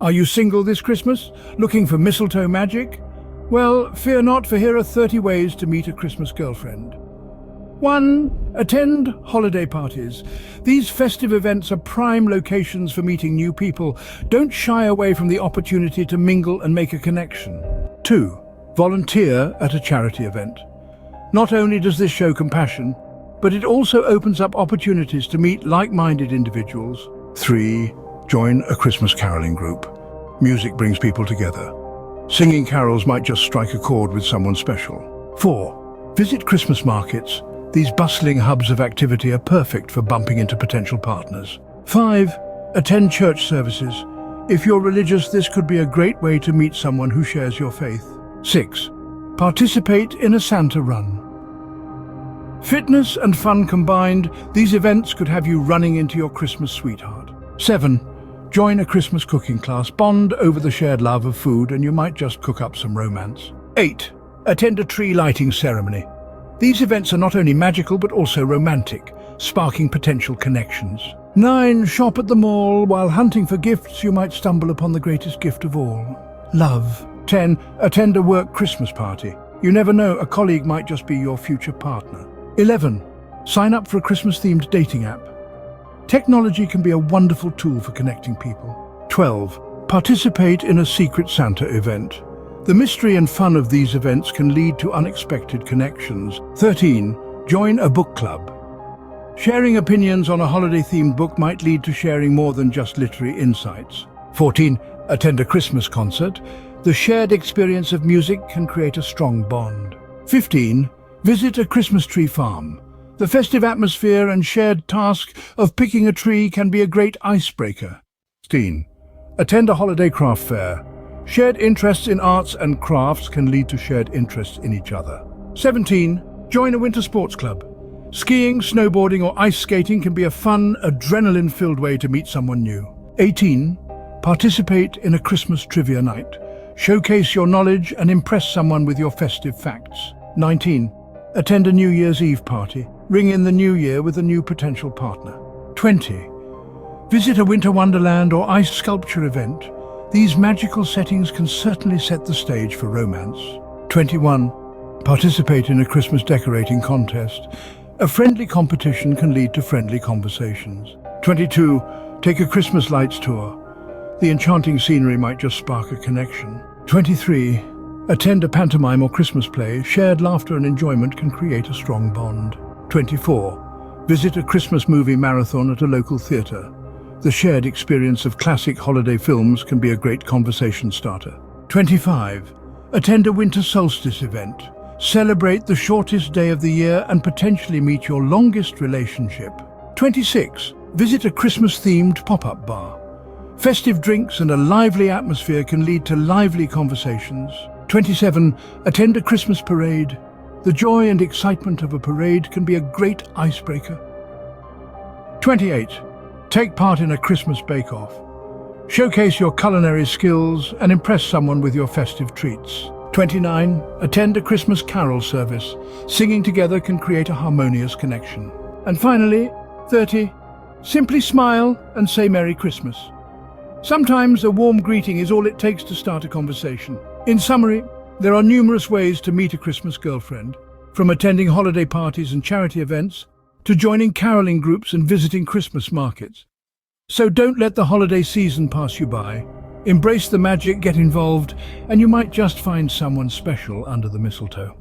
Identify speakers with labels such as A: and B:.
A: Are you single this Christmas? Looking for mistletoe magic? Well, fear not, for here are 30 ways to meet a Christmas girlfriend. 1. Attend holiday parties. These festive events are prime locations for meeting new people. Don't shy away from the opportunity to mingle and make a connection. 2. Volunteer at a charity event. Not only does this show compassion, but it also opens up opportunities to meet like-minded individuals. 3. Join a Christmas caroling group. Music brings people together. Singing carols might just strike a chord with someone special. 4. Visit Christmas markets. These bustling hubs of activity are perfect for bumping into potential partners. 5. Attend church services. If you're religious, this could be a great way to meet someone who shares your faith. 6. Participate in a Santa run. Fitness and fun combined, these events could have you running into your Christmas sweetheart. 7. Join a Christmas cooking class. Bond over the shared love of food, and you might just cook up some romance. 8. Attend a tree lighting ceremony. These events are not only magical but also romantic, sparking potential connections. 9. Shop at the mall. While hunting for gifts, you might stumble upon the greatest gift of all: love. 10. Attend a work Christmas party. You never know, a colleague might just be your future partner. 11. Sign up for a Christmas-themed dating app. Technology can be a wonderful tool for connecting people. 12. Participate in a Secret Santa event. The mystery and fun of these events can lead to unexpected connections. 13. Join a book club. Sharing opinions on a holiday-themed book might lead to sharing more than just literary insights. 14. Attend a Christmas concert. The shared experience of music can create a strong bond. 15. Visit a Christmas tree farm. The festive atmosphere and shared task of picking a tree can be a great icebreaker. 16. Attend a holiday craft fair. Shared interests in arts and crafts can lead to shared interests in each other. 17. Join a winter sports club. Skiing, snowboarding, or ice skating can be a fun, adrenaline-filled way to meet someone new. 18. Participate in a Christmas trivia night. Showcase your knowledge and impress someone with your festive facts. 19. Attend a New Year's Eve party. Ring in the new year with a new potential partner. 20. Visit a winter wonderland or ice sculpture event. These magical settings can certainly set the stage for romance. 21. Participate in a Christmas decorating contest. A friendly competition can lead to friendly conversations. 22. Take a Christmas lights tour. The enchanting scenery might just spark a connection. 23. Attend a pantomime or Christmas play. Shared laughter and enjoyment can create a strong bond. 24. Visit a Christmas movie marathon at a local theatre. The shared experience of classic holiday films can be a great conversation starter. 25. Attend a winter solstice event. Celebrate the shortest day of the year and potentially meet your longest relationship. 26. Visit a Christmas-themed pop-up bar. Festive drinks and a lively atmosphere can lead to lively conversations. 27. Attend a Christmas parade. The joy and excitement of a parade can be a great icebreaker. 28. Take part in a Christmas bake-off. Showcase your culinary skills and impress someone with your festive treats. 29. Attend a Christmas carol service. Singing together can create a harmonious connection. And finally, 30. Simply smile and say Merry Christmas. Sometimes a warm greeting is all it takes to start a conversation. In summary, there are numerous ways to meet a Christmas girlfriend, from attending holiday parties and charity events to joining caroling groups and visiting Christmas markets. So don't let the holiday season pass you by. Embrace the magic, get involved, and you might just find someone special under the mistletoe.